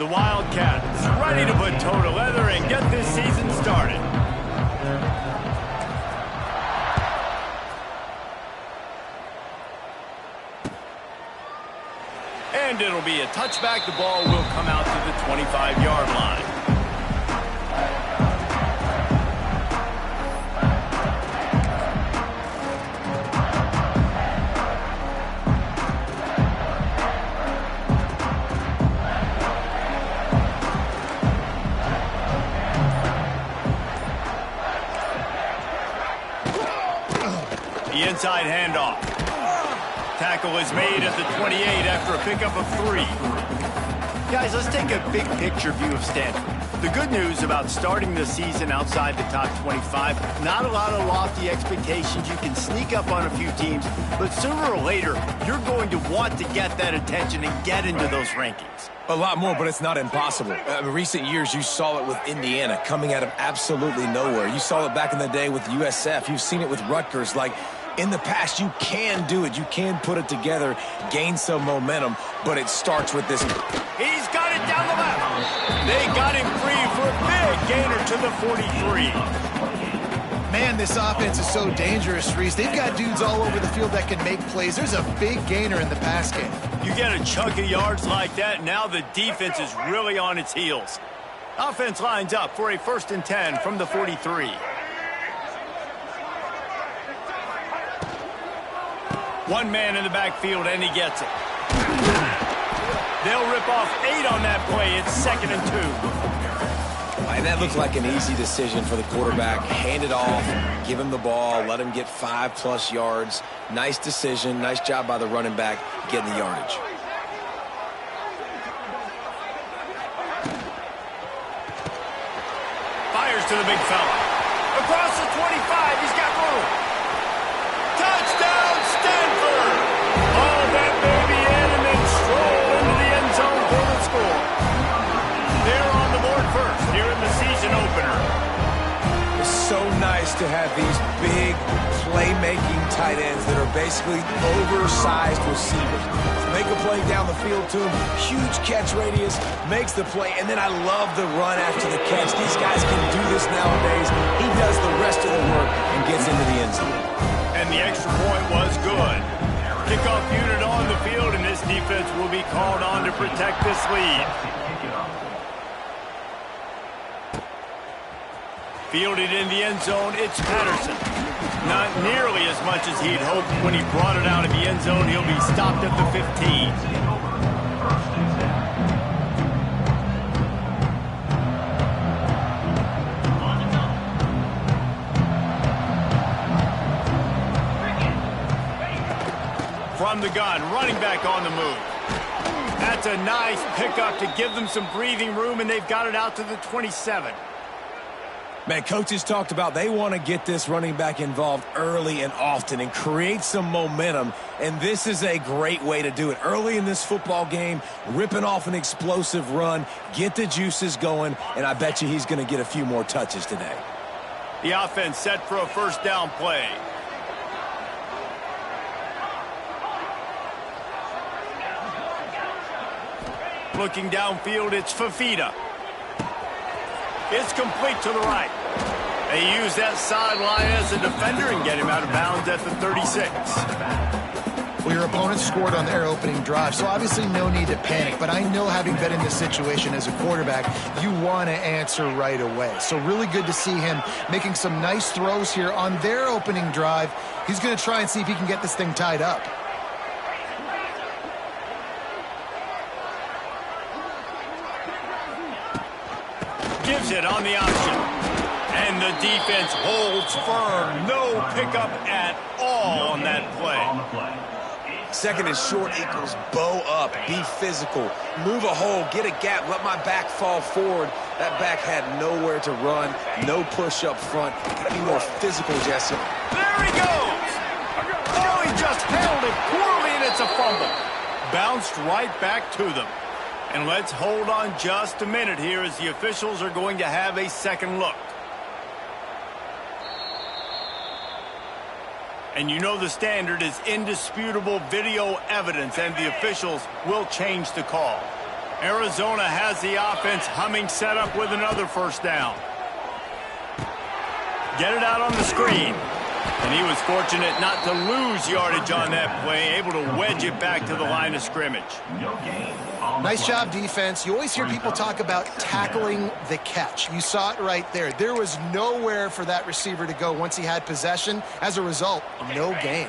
The Wildcats ready to put toe to leather and get this season started. And it'll be a touchback. The ball will come out to the 25-yard line. The inside handoff. Tackle is made at the 28 after a pickup of 3. Guys, let's take a big picture view of Stanford. The good news about starting the season outside the top 25, not a lot of lofty expectations. You can sneak up on a few teams, but sooner or later, you're going to want to get that attention and get into those rankings. A lot more, but it's not impossible. In recent years, you saw it with Indiana coming out of absolutely nowhere. You saw it back in the day with USF. You've seen it with Rutgers. Like, in the past, you can do it. You can put it together, gain some momentum, but it starts with this. He's got it down the left. They got him free for a big gainer to the 43. Man, this offense is so dangerous, Reese. They've got dudes all over the field that can make plays. There's a big gainer in the pass game. You get a chunk of yards like that, now the defense is really on its heels. Offense lines up for a 1st and 10 from the 43. One man in the backfield, and he gets it. They'll rip off 8 on that play. It's 2nd and 2. And that looked like an easy decision for the quarterback. Hand it off, give him the ball, let him get 5+ yards. Nice decision. Nice job by the running back getting the yardage. Fires to the big fella. Across the 25, he's got room. Touchdown, Stanford! Oh, that baby in and then stroll into the end zone for the score. They're on the board first here in the season opener. It's so nice to have these big playmaking tight ends that are basically oversized receivers. Make a play down the field to him, huge catch radius, makes the play, and then I love the run after the catch. These guys can do this nowadays. He does the rest of the work and gets into the end zone. And the extra point was good. Kickoff unit on the field, and this defense will be called on to protect this lead. Fielded in the end zone, it's Patterson. Not nearly as much as he'd hoped when he brought it out of the end zone. He'll be stopped at the 15. From the gun, running back on the move. That's a nice pickup to give them some breathing room, and they've got it out to the 27. Man, coaches talked about they want to get this running back involved early and often and create some momentum, and this is a great way to do it. Early in this football game, ripping off an explosive run, get the juices going, and I bet you he's going to get a few more touches today. The offense set for a 1st down play. Looking downfield, it's Fafita. It's complete to the right. They use that sideline as a defender and get him out of bounds at the 36. Well, your opponent scored on their opening drive, so obviously no need to panic. But I know, having been in this situation as a quarterback, you want to answer right away. So really good to see him making some nice throws here on their opening drive. He's going to try and see if he can get this thing tied up. Gives it on the option. And the defense holds firm. No pickup at all on that play. 2nd and short equals bow up, be physical, move a hole, get a gap, let my back fall forward. That back had nowhere to run, no push up front. Be more physical, Jesse. There he goes. Oh, he just held it poorly, and it's a fumble. Bounced right back to them. And let's hold on just a minute here as the officials are going to have a second look. And you know the standard is indisputable video evidence, and the officials will change the call. Arizona has the offense humming, set up with another first down. Get it out on the screen. And he was fortunate not to lose yardage on that play, able to wedge it back to the line of scrimmage. Nice job, defense. You always hear people talk about tackling the catch. You saw it right there. There was nowhere for that receiver to go once he had possession. As a result, no gain.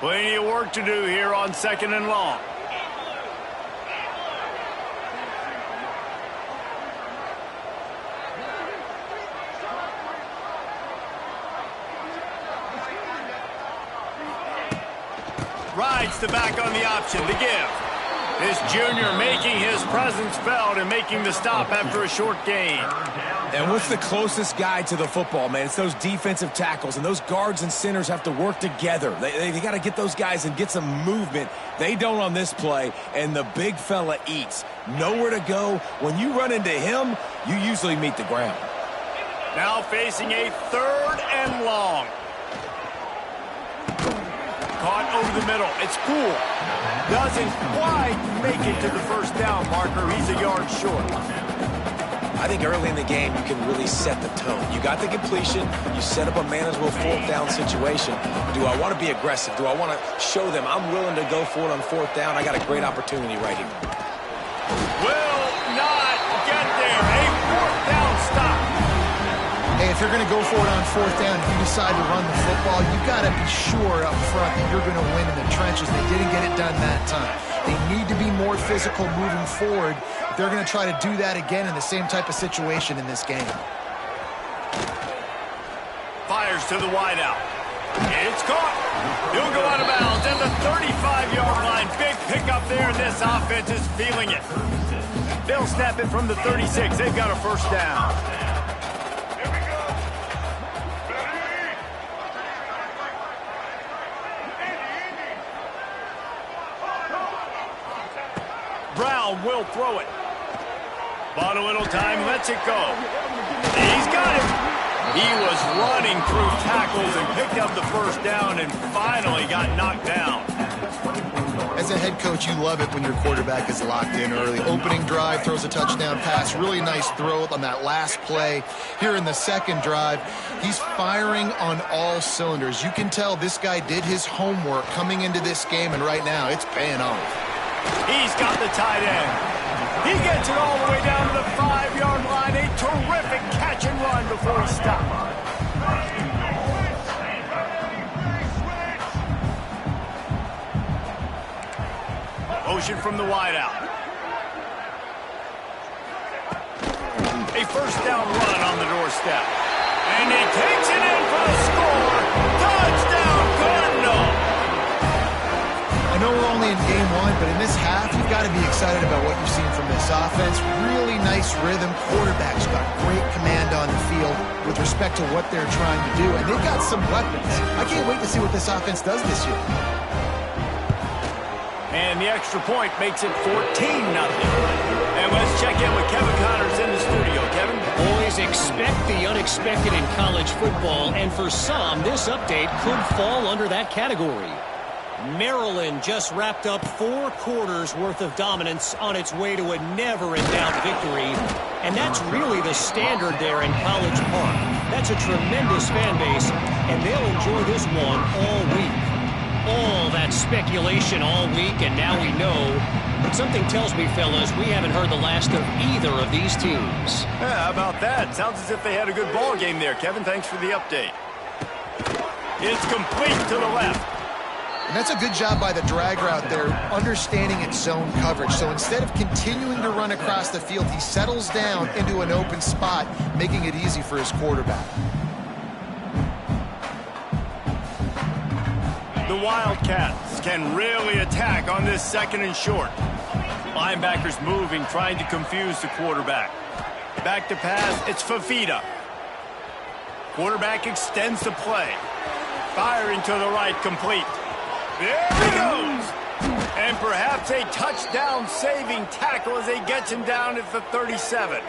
Plenty of work to do here on 2nd and long. Rides the back on the option to give. This junior making his presence felt and making the stop after a short gain. And what's the closest guy to the football, man? It's those defensive tackles, and those guards and centers have to work together. They got to get those guys and get some movement. They don't on this play, and the big fella eats. Nowhere to go. When you run into him, you usually meet the ground. Now facing a 3rd and long. Caught over the middle. It's cool. Doesn't quite make it to the first down marker. He's a yard short. I think early in the game, you can really set the tone. You got the completion. You set up a man-as-well 4th down situation. Do I want to be aggressive? Do I want to show them I'm willing to go for it on 4th down? I got a great opportunity right here. Will not get there. A 4th down stop. Hey, if you're going to go for it on 4th down, if you decide to run the football, you got to be sure up front that you're going to win in the trenches. They didn't get it done that time. They need to be more physical moving forward. They're going to try to do that again in the same type of situation in this game. Fires to the wideout. It's caught. He'll go out of bounds at the 35-yard line. Big pickup there, and this offense is feeling it. They'll snap it from the 36. They've got a first down. Brown will throw it. Bought a little time, lets it go. He's got it. He was running through tackles and picked up the first down and finally got knocked down. As a head coach, you love it when your quarterback is locked in early. Opening drive, throws a touchdown pass. Really nice throw on that last play. Here in the 2nd drive, he's firing on all cylinders. You can tell this guy did his homework coming into this game, and right now it's paying off. He's got the tight end. He gets it all the way down to the 5-yard line. A terrific catch and run before he stopped. Motion from the wideout. A first down run on the doorstep. And he takes it in for the score. Touchdown, Cardinal. I know we're only in game 1, but in this half, you've got to be excited about what you've seen from this offense. Really nice rhythm. Quarterback's got great command on the field with respect to what they're trying to do, and they've got some weapons. I can't wait to see what this offense does this year. And the extra point makes it 14-0. And let's check in with Kevin Connors in the studio. Kevin? Boys, expect the unexpected in college football, and for some, this update could fall under that category. Maryland just wrapped up 4 quarters worth of dominance on its way to a never-in-doubt victory. And that's really the standard there in College Park. That's a tremendous fan base, and they'll enjoy this one all week. All that speculation all week, and now we know. But something tells me, fellas, we haven't heard the last of either of these teams. Yeah, how about that? Sounds as if they had a good ball game there, Kevin. Thanks for the update. It's complete to the left. And that's a good job by the drag route there, understanding its zone coverage. So instead of continuing to run across the field, he settles down into an open spot, making it easy for his quarterback. The Wildcats can really attack on this 2nd and short. Linebackers moving, trying to confuse the quarterback. Back to pass, it's Fafita. Quarterback extends the play. Firing to the right, complete. There he goes! And perhaps a touchdown-saving tackle as he gets him down at the 37.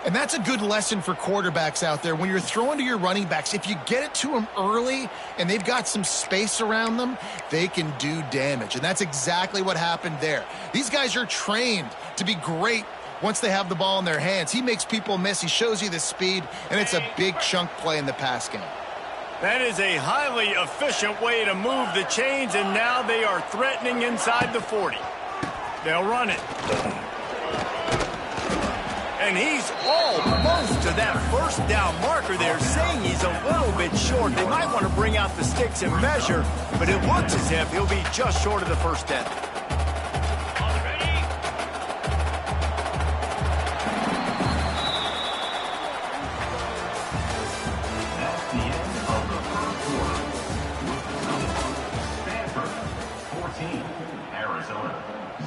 And that's a good lesson for quarterbacks out there. When you're throwing to your running backs, if you get it to them early and they've got some space around them, they can do damage. And that's exactly what happened there. These guys are trained to be great once they have the ball in their hands. He makes people miss. He shows you the speed, and it's a big chunk play in the pass game. That is a highly efficient way to move the chains, and now they are threatening inside the 40. They'll run it. And he's almost to that first down marker there, saying he's a little bit short. They might want to bring out the sticks and measure, but it looks as if he'll be just short of the first down. That's the end of the first quarter. Stanford 14, Arizona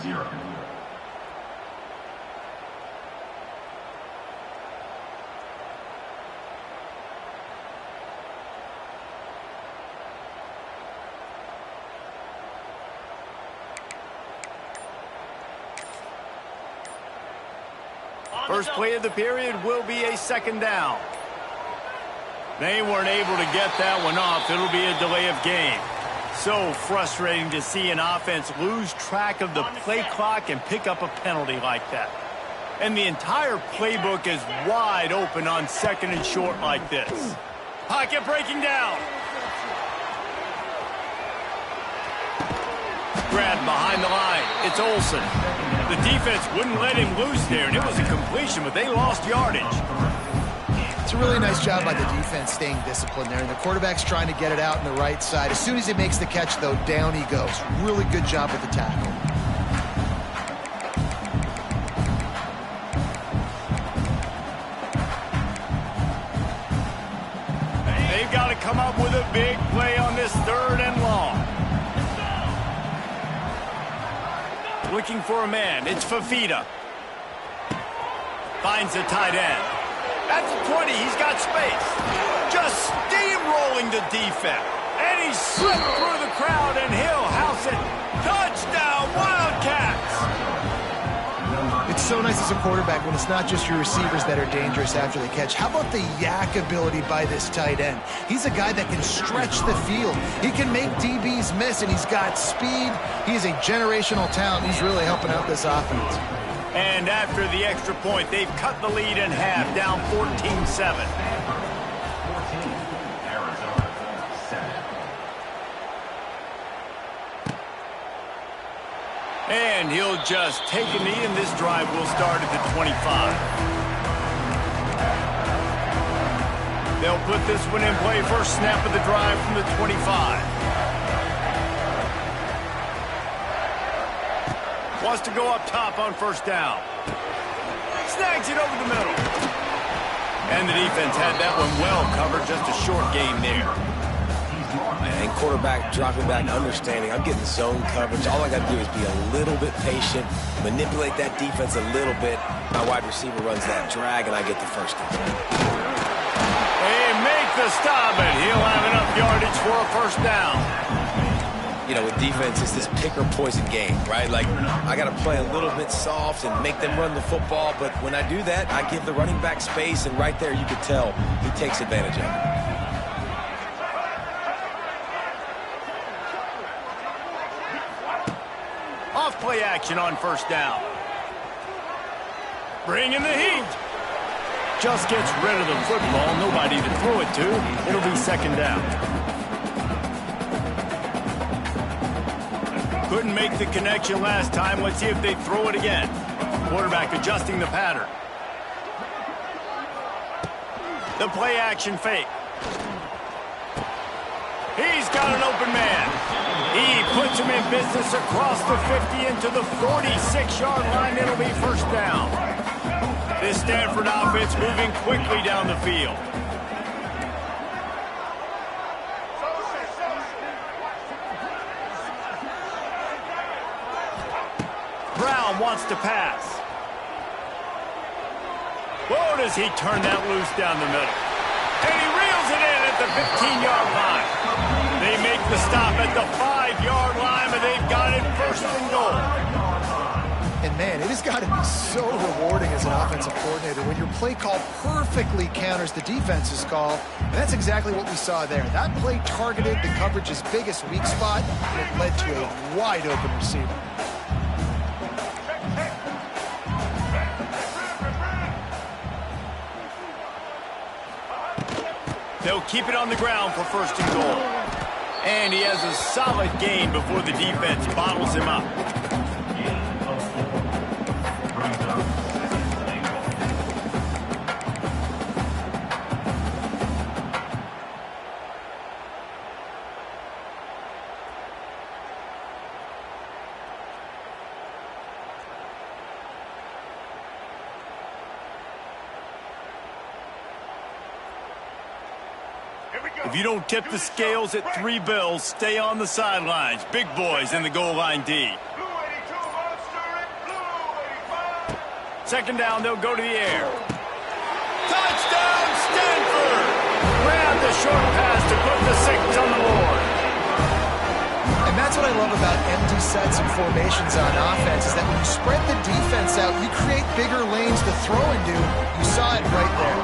0. First play of the period will be a second down. They weren't able to get that one off. It'll be a delay of game. So frustrating to see an offense lose track of the play clock and pick up a penalty like that. And the entire playbook is wide open on second and short like this. Pocket breaking down. Grabbed behind the line. It's Olsen. The defense wouldn't let him loose there, and it was a completion, but they lost yardage. It's a really nice job by the defense staying disciplined there, and the quarterback's trying to get it out on the right side. As soon as he makes the catch, though, down he goes. Really good job with the tackle. They've got to come up with a big play on this third and long. Looking for a man. It's Fafita. Finds the tight end. At the 20, he's got space. Just steamrolling the defense. And he slipped through the crowd, and he'll house it. Touchdown, Wildcats! It's so nice as a quarterback when it's not just your receivers that are dangerous after the catch. How about the yak ability by this tight end? He's a guy that can stretch the field. He can make DBs miss, and he's got speed. He's a generational talent. He's really helping out this offense. And after the extra point, they've cut the lead in half, down 14-7. 14, Arizona 7. And he'll just take a knee, and this drive will start at the 25. They'll put this one in play. First snap of the drive from the 25. Wants to go up top on first down. Snags it over the middle. And the defense had that one well covered. Just a short game there. And quarterback dropping back, understanding I'm getting zone coverage. All I got to do is be a little bit patient, manipulate that defense a little bit. My wide receiver runs that drag, and I get the first down. They make the stop, and he'll have enough yardage for a first down. You know, with defense, it's this pick or poison game, right? Like, I got to play a little bit soft and make them run the football, but when I do that, I give the running back space, and right there you can tell he takes advantage of it. Off play action on first down. Bringing the heat. Just gets rid of the football. Nobody to throw it to. It'll be second down. Couldn't make the connection last time. Let's see if they throw it again. Quarterback adjusting the pattern. The play action fake. He's got an open man. He puts him in business across the 50 into the 46-yard line. It'll be first down. This Stanford offense moving quickly down the field. Brown wants to pass. Whoa, does he turn that loose down the middle. And he reels it in at the 15-yard line. They make the stop at the 5-yard line, but they've got it first and goal. And man, it has got to be so rewarding as an offensive coordinator when your play call perfectly counters the defense's call. And that's exactly what we saw there. That play targeted the coverage's biggest weak spot, and it led to a wide-open receiver. They'll keep it on the ground for first and goal. And he has a solid gain before the defense bottles him up. If you don't tip the scales at 3 bills, stay on the sidelines. Big boys in the goal line D. Second down, they'll go to the air. Touchdown, Stanford! Grab the short pass to put the 6 on the board. And that's what I love about empty sets and formations on offense, is that when you spread the defense out, you create bigger lanes to throw into. You saw it right there.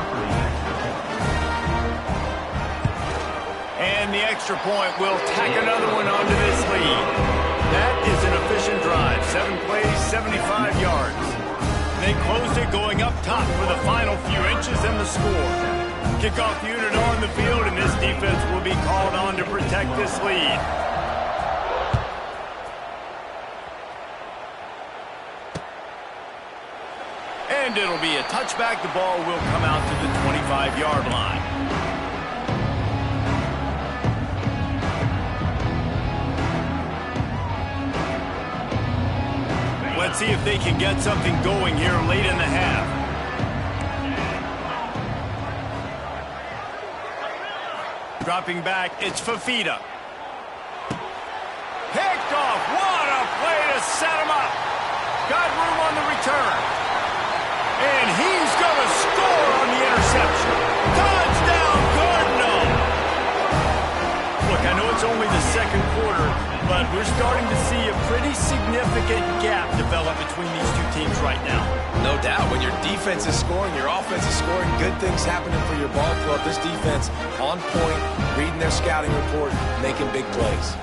And the extra point will tack another one onto this lead. That is an efficient drive. 7 plays, 75 yards. They closed it going up top for the final few inches and the score. Kickoff unit on the field, and this defense will be called on to protect this lead. And it'll be a touchback. The ball will come out to the 25-yard line. Let's see if they can get something going here late in the half. Dropping back, it's Fafita. Picked off. What a play to set him up. Got room on the return. And he's going to score on the interception. Touchdown, Cardinal. Look, I know it's only the second quarter, but we're starting to see a pretty significant gap develop between these two teams right now. No doubt. When your defense is scoring, your offense is scoring, good things happening for your ball club. This defense on point, reading their scouting report, making big plays.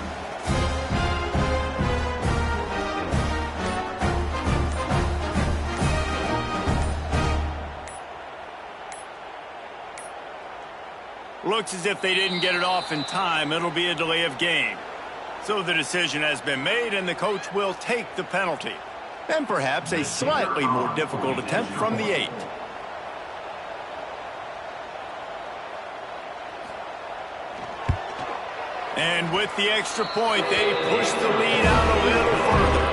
Looks as if they didn't get it off in time. It'll be a delay of game. So the decision has been made, and the coach will take the penalty. And perhaps a slightly more difficult attempt from the 8. And with the extra point, they push the lead out a little further.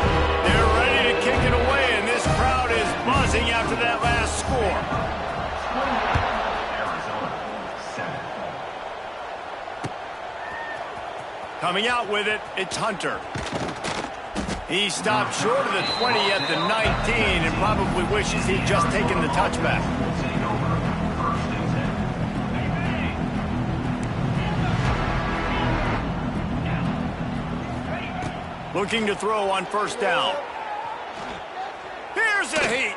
They're ready to kick it away, and this crowd is buzzing after that last score. Coming out with it, it's Hunter. He stopped short of the 20 at the 19 and probably wishes he'd just taken the touchback. Looking to throw on first down. Here's a heat.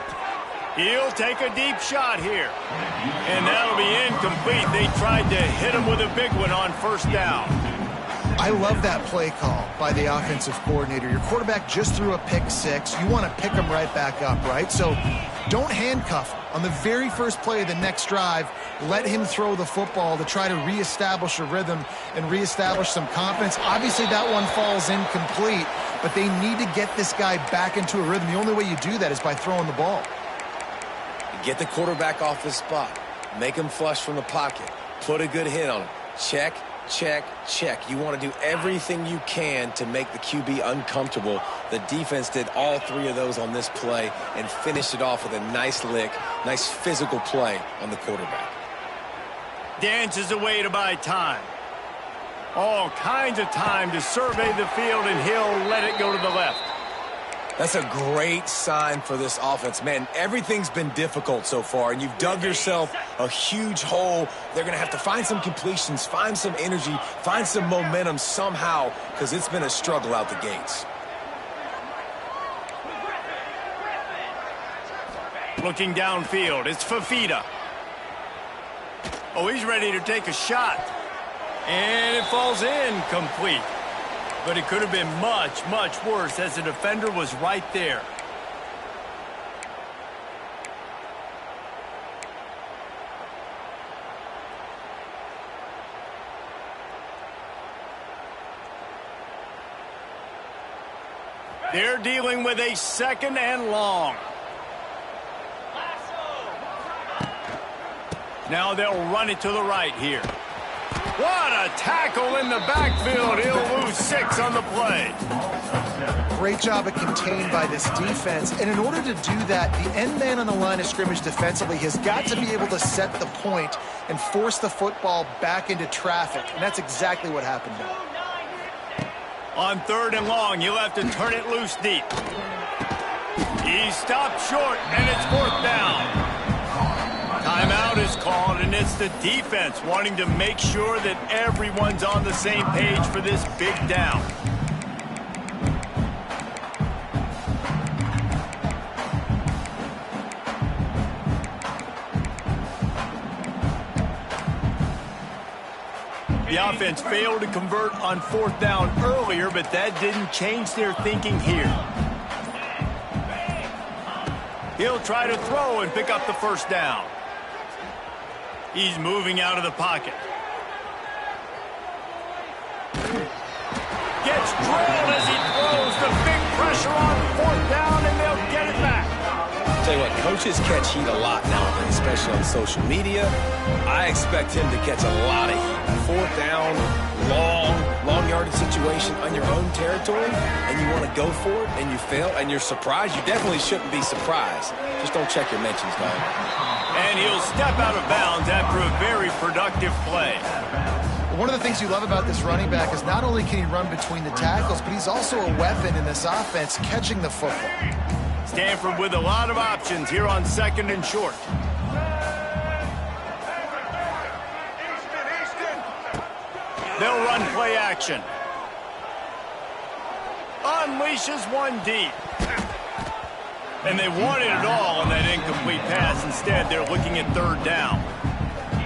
He'll take a deep shot here. And that'll be incomplete. They tried to hit him with a big one on first down. I love that play call by the offensive coordinator. Your quarterback just threw a pick 6. You want to pick him right back up, right? So don't handcuff him. On the very first play of the next drive, let him throw the football to try to reestablish a rhythm and reestablish some confidence. Obviously, that one falls incomplete, but they need to get this guy back into a rhythm. The only way you do that is by throwing the ball. Get the quarterback off his spot. Make him flush from the pocket. Put a good hit on him. Check. Check, check. You want to do everything you can to make the QB uncomfortable. The defense did all 3 of those on this play and finished it off with a nice lick, nice physical play on the quarterback. Dances away to buy time. All kinds of time to survey the field, and he'll let it go to the left. That's a great sign for this offense. Man, everything's been difficult so far, and you've dug yourself a huge hole. They're going to have to find some completions, find some energy, find some momentum somehow, because it's been a struggle out the gates. Looking downfield, it's Fafita. Oh, he's ready to take a shot. And it falls in complete. But it could have been much, much worse as the defender was right there. They're dealing with a 2nd and long. Now they'll run it to the right here. What a tackle in the backfield. He'll lose 6 on the play. Great job of contained by this defense. And in order to do that, the end man on the line of scrimmage defensively has got to be able to set the point and force the football back into traffic. And that's exactly what happened now. On 3rd and long, you'll have to turn it loose deep. He stopped short, and it's 4th down. Timeout is called, and it's the defense wanting to make sure that everyone's on the same page for this big down. The offense failed to convert on 4th down earlier, but that didn't change their thinking here. He'll try to throw and pick up the 1st down. He's moving out of the pocket. Gets drilled as he throws. The big pressure on 4th down, and they'll get it back. Tell you what, coaches catch heat a lot nowadays, especially on social media. I expect him to catch a lot of heat. 4th down, long yardage situation on your own territory, and you want to go for it, and you fail, and you're surprised. You definitely shouldn't be surprised. Just don't check your mentions, dog. And he'll step out of bounds after a very productive play. One of the things you love about this running back is not only can he run between the tackles, but he's also a weapon in this offense catching the football. Stanford with a lot of options here on 2nd and short. They'll run play action. Unleashes one deep. And they wanted it all on that incomplete pass. Instead, they're looking at 3rd down.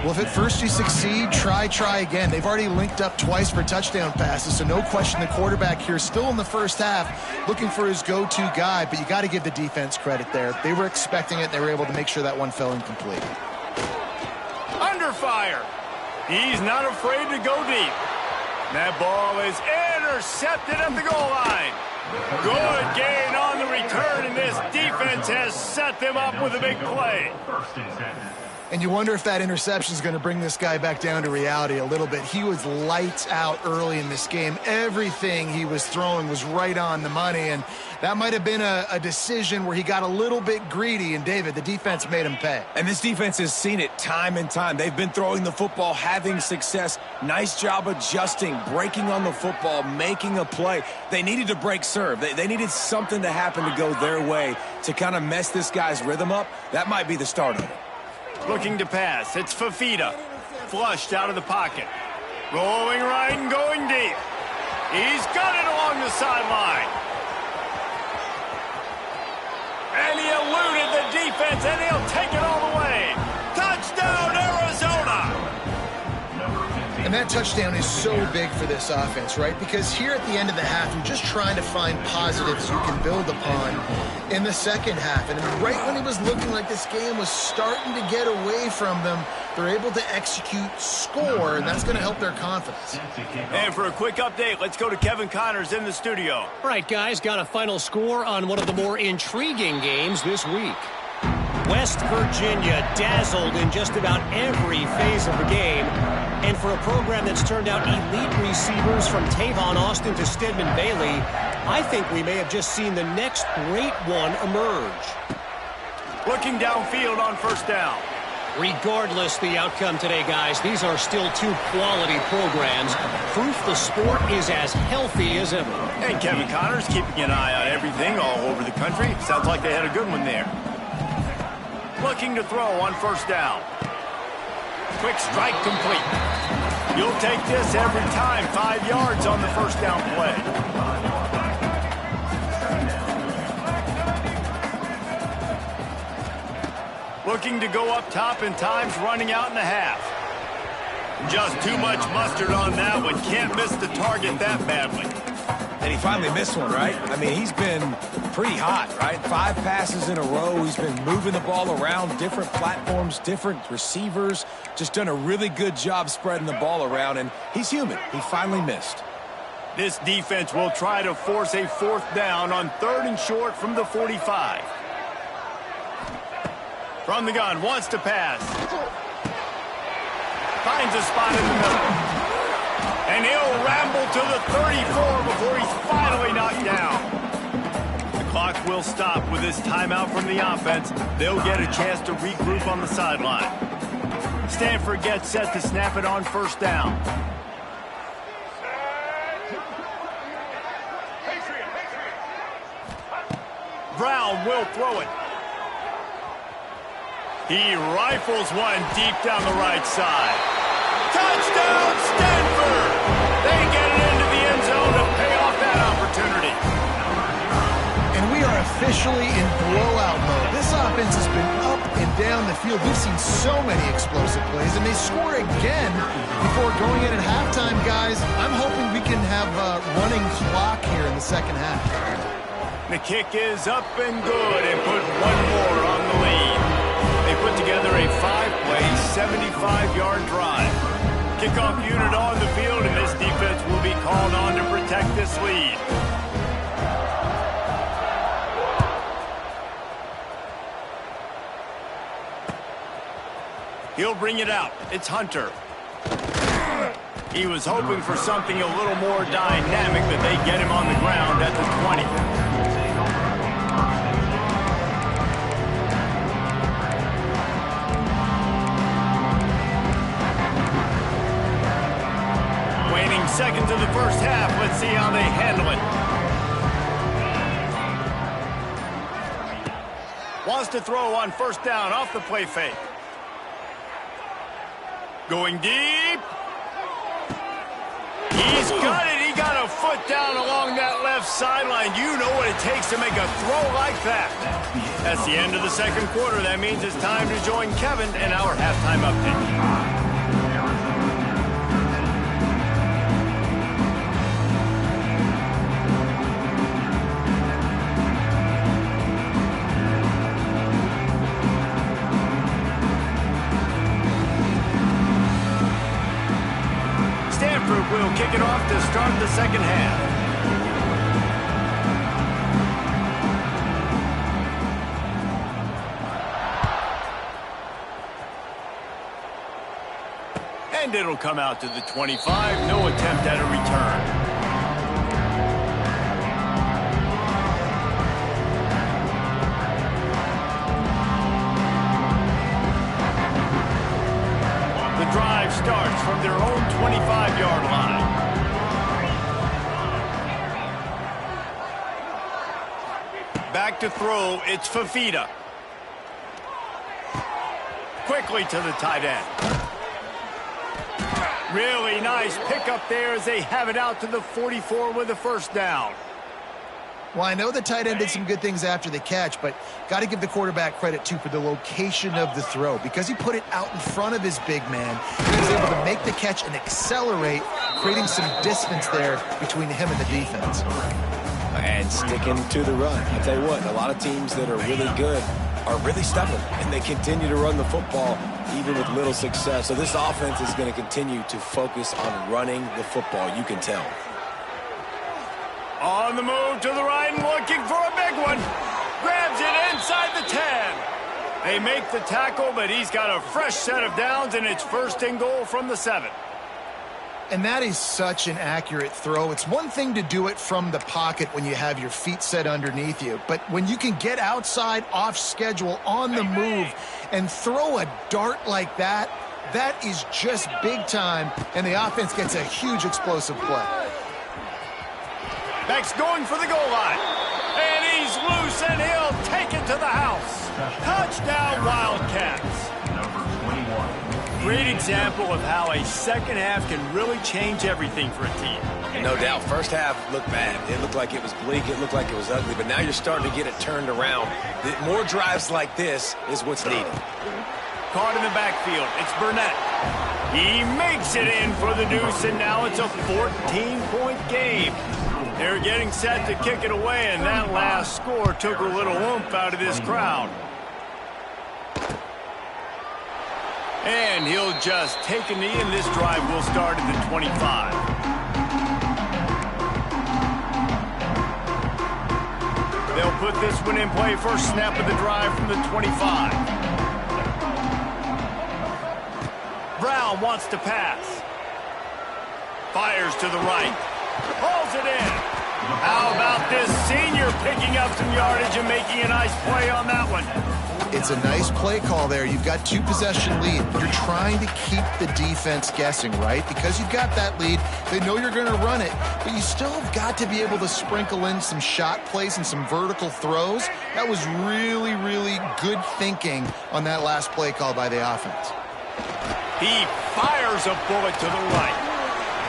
Well, if at first you succeed, try again. They've already linked up twice for touchdown passes, so no question the quarterback here still in the first half looking for his go-to guy, but you got to give the defense credit there. They were expecting it. They were able to make sure that one fell incomplete. Under fire. He's not afraid to go deep. That ball is intercepted at the goal line. Good gain on the return, and this defense has set them up with a big play. And you wonder if that interception is going to bring this guy back down to reality a little bit. He was lights out early in this game. Everything he was throwing was right on the money, and that might have been a decision where he got a little bit greedy, and David, the defense made him pay. And this defense has seen it time and time. They've been throwing the football, having success. Nice job adjusting, breaking on the football, making a play. They needed to break serve. They needed something to happen to go their way to kind of mess this guy's rhythm up. That might be the start of it. Looking to pass. It's Fafita. Flushed out of the pocket. Rolling right and going deep. He's got it along the sideline. And he eluded the defense, and he'll take it all the way. Touchdown, Arizona! And that touchdown is so big for this offense, right? Because here at the end of the half, you're just trying to find positives you can build upon in the second half. And right when it was looking like this game was starting to get away from them, they're able to execute, score, and that's going to help their confidence. And for a quick update, let's go to Kevin Connors in the studio. All right, guys, got a final score on one of the more intriguing games this week. West Virginia dazzled in just about every phase of the game. And for a program that's turned out elite receivers from Tavon Austin to Stedman Bailey, I think we may have just seen the next great one emerge. Looking downfield on 1st down. Regardless the outcome today, guys, these are still two quality programs. Proof the sport is as healthy as ever. And Kevin Connors keeping an eye on everything all over the country. Sounds like they had a good one there. Looking to throw on 1st down. Quick strike complete. You'll take this every time. 5 yards on the 1st down play. looking to go up top and time's running out in the half. Just too much mustard on that one. Can't miss the target that badly. And he finally missed one, right? I mean, he's been pretty hot, right? 5 passes in a row. He's been moving the ball around different platforms, different receivers. Just done a really good job spreading the ball around, and he's human. He finally missed. This defense will try to force a 4th down on 3rd and short from the 45. From the gun, wants to pass. Finds a spot in the middle. And he'll ramble to the 34 before he's finally knocked down. The clock will stop with this timeout from the offense. They'll get a chance to regroup on the sideline. Stanford gets set to snap it on 1st down. Brown will throw it. He rifles one deep down the right side. Touchdown, Stanford! They get it into the end zone to pay off that opportunity. And we are officially in blowout mode. This offense has been up and down the field. We've seen so many explosive plays, and they score again before going in at halftime, guys. I'm hoping we can have a running clock here in the second half. The kick is up and good and put one more on the lead. They put together a 5-play, 75-yard drive. Kickoff unit on the field, and this defense will be called on to protect this lead. He'll bring it out. It's Hunter. He was hoping for something a little more dynamic, but they get him on the ground at the 20. Seconds of the first half. Let's see how they handle it. Wants to throw on 1st down off the play fake. Going deep. He's got it. He got a foot down along that left sideline. You know what it takes to make a throw like that. That's the end of the 2nd quarter. That means it's time to join Kevin and our halftime update. Will kick it off to start the second half. And it'll come out to the 25. No attempt at a return. The drive starts from their own 25-yard line. Back to throw, it's Fafita. Quickly to the tight end. Really nice pickup there as they have it out to the 44 with a 1st down. Well, I know the tight end did some good things after the catch, but got to give the quarterback credit, too, for the location of the throw. Because he put it out in front of his big man, he was able to make the catch and accelerate, creating some distance there between him and the defense. And sticking to the run. I'll tell you what, a lot of teams that are really good are really stubborn, and they continue to run the football even with little success. So this offense is going to continue to focus on running the football, you can tell. On the move to the right and looking for a big one. Grabs it inside the 10. They make the tackle, but he's got a fresh set of downs, and it's 1st and goal from the 7. And that is such an accurate throw. It's one thing to do it from the pocket when you have your feet set underneath you, but when you can get outside, off schedule, on the move, and throw a dart like that, that is just big time, and the offense gets a huge explosive play. Beck's going for the goal line, and he's loose, and he'll take it to the house. Touchdown, Wildcats. Great example of how a second half can really change everything for a team. And no doubt, first half looked bad. It looked like it was bleak. It looked like it was ugly. But now you're starting to get it turned around. More drives like this is what's needed. Caught in the backfield. It's Burnett. He makes it in for the deuce, and now it's a 14-point game. They're getting set to kick it away, and that last score took a little oomph out of this crowd. And he'll just take a knee, and this drive will start at the 25. They'll put this one in play. First snap of the drive from the 25. Brown wants to pass. Fires to the right. Hauls it in. How about this senior picking up some yardage and making a nice play on that one? It's a nice play call there. You've got 2-possession lead. You're trying to keep the defense guessing, right? Because you've got that lead. They know you're going to run it, but you still have got to be able to sprinkle in some shot plays and some vertical throws. That was really, really good thinking on that last play call by the offense. He fires a bullet to the right.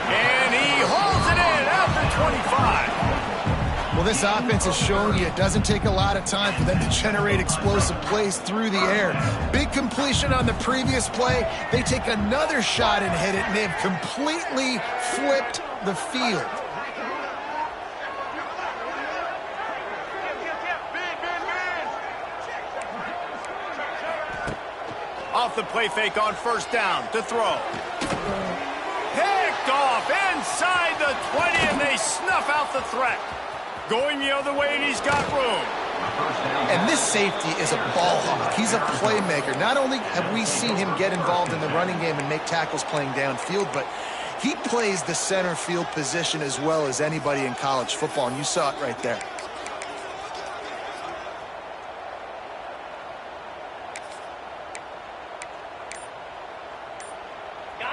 And he holds it in at the 25. Well, this offense has shown you it doesn't take a lot of time for them to generate explosive plays through the air. Big completion on the previous play. They take another shot and hit it, and they've completely flipped the field. Off the play fake on first down to throw. Picked off inside the 20, and they snuff out the threat. Going the other way, and he's got room. And this safety is a ball hawk. He's a playmaker. Not only have we seen him get involved in the running game and make tackles playing downfield, but he plays the center field position as well as anybody in college football, and you saw it right there.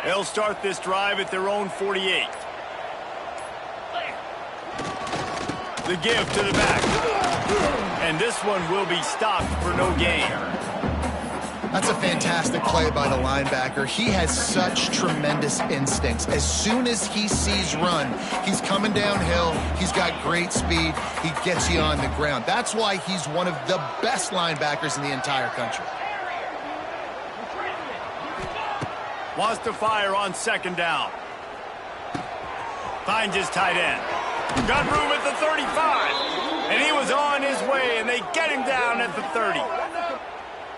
They'll start this drive at their own 48. The give to the back. And this one will be stopped for no gain. That's a fantastic play by the linebacker. He has such tremendous instincts. As soon as he sees run, he's coming downhill. He's got great speed. He gets you on the ground. That's why he's one of the best linebackers in the entire country. Wants to fire on second down. Finds his tight end. Got room at the 35. And he was on his way, and they get him down at the 30.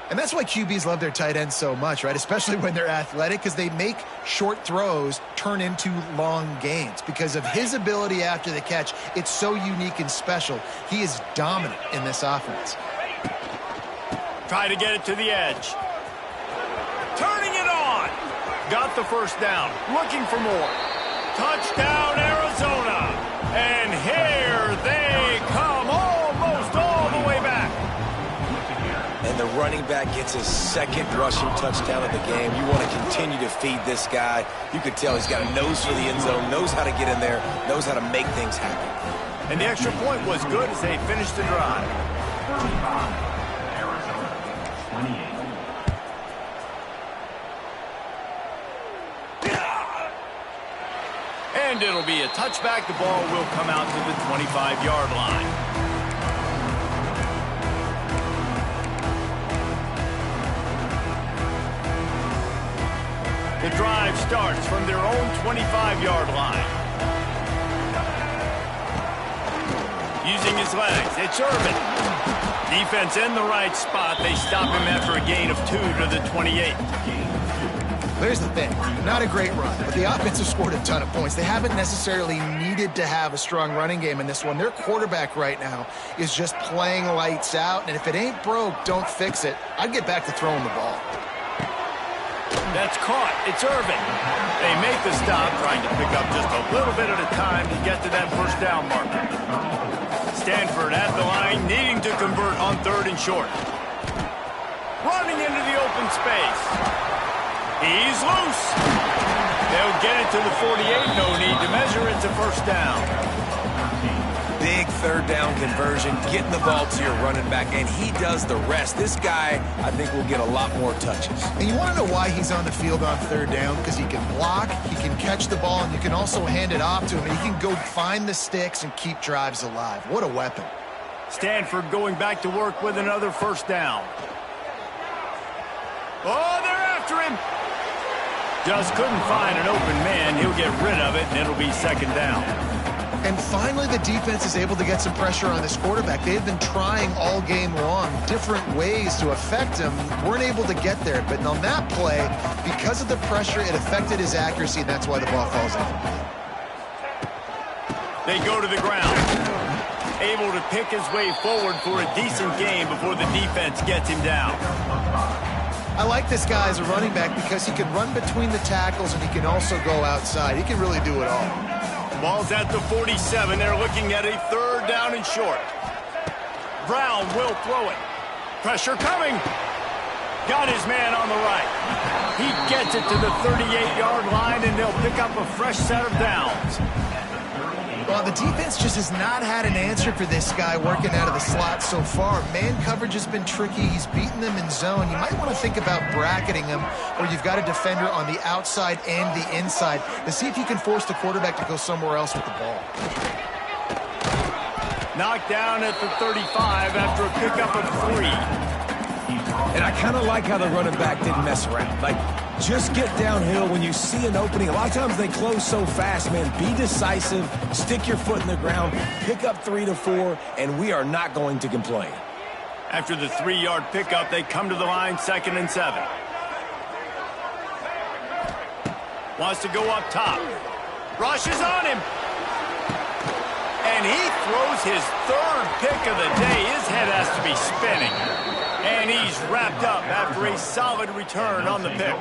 And that's why QBs love their tight ends so much, right? Especially when they're athletic, because they make short throws turn into long gains. Because of his ability after the catch, it's so unique and special. He is dominant in this offense. Try to get it to the edge. Turning it on. Got the first down. Looking for more. Touchdown, Arizona. And here they come, almost all the way back. And the running back gets his second rushing touchdown of the game. You want to continue to feed this guy. You can tell he's got a nose for the end zone, knows how to get in there, knows how to make things happen. And the extra point was good as they finished the drive. Arizona, 28. And it'll be a touchback. The ball will come out to the 25-yard line. The drive starts from their own 25-yard line. Using his legs, it's Irvin. Defense in the right spot. They stop him after a gain of 2 to the 28. Here's the thing, not a great run, but the offense has scored a ton of points. They haven't necessarily needed to have a strong running game in this one. Their quarterback right now is just playing lights out, and if it ain't broke, don't fix it. I'd get back to throwing the ball. That's caught. It's Irvin. They make the stop, trying to pick up just a little bit at a time to get to that first down marker. Stanford at the line, needing to convert on 3rd and short. Running into the open space. He's loose. They'll get it to the 48. No need to measure. It's a first down. The big third down conversion, getting the ball to your running back, and he does the rest. This guy, I think, will get a lot more touches. And you want to know why he's on the field on third down? Because he can block, he can catch the ball, and you can also hand it off to him, and he can go find the sticks and keep drives alive. What a weapon. Stanford going back to work with another first down. Oh, they're after him. Just couldn't find an open man. He'll get rid of it, and it'll be second down. And finally, the defense is able to get some pressure on this quarterback. They've been trying all game long different ways to affect him. Weren't able to get there. But on that play, because of the pressure, it affected his accuracy, and that's why the ball falls out. They go to the ground. Able to pick his way forward for a decent game before the defense gets him down. I like this guy as a running back because he can run between the tackles and he can also go outside. He can really do it all. Ball's at the 47. They're looking at a third down and short. Brown will throw it. Pressure coming. Got his man on the right. He gets it to the 38-yard line, and they'll pick up a fresh set of downs. Well, the defense just has not had an answer for this guy working out of the slot so far. Man coverage has been tricky. He's beaten them in zone. You might want to think about bracketing him, or you've got a defender on the outside and the inside to see if you can force the quarterback to go somewhere else with the ball. Knocked down at the 35 after a pickup of 3. And I kind of like how the running back didn't mess around. Like, just get downhill when you see an opening. A lot of times they close so fast, man. Be decisive, stick your foot in the ground, pick up 3 to 4, and we are not going to complain. After the 3-yard pickup, they come to the line, 2nd and 7. Wants to go up top. Rush is on him. And he throws his 3rd pick of the day. His head has to be spinning. And he's wrapped up after a solid return on the pick.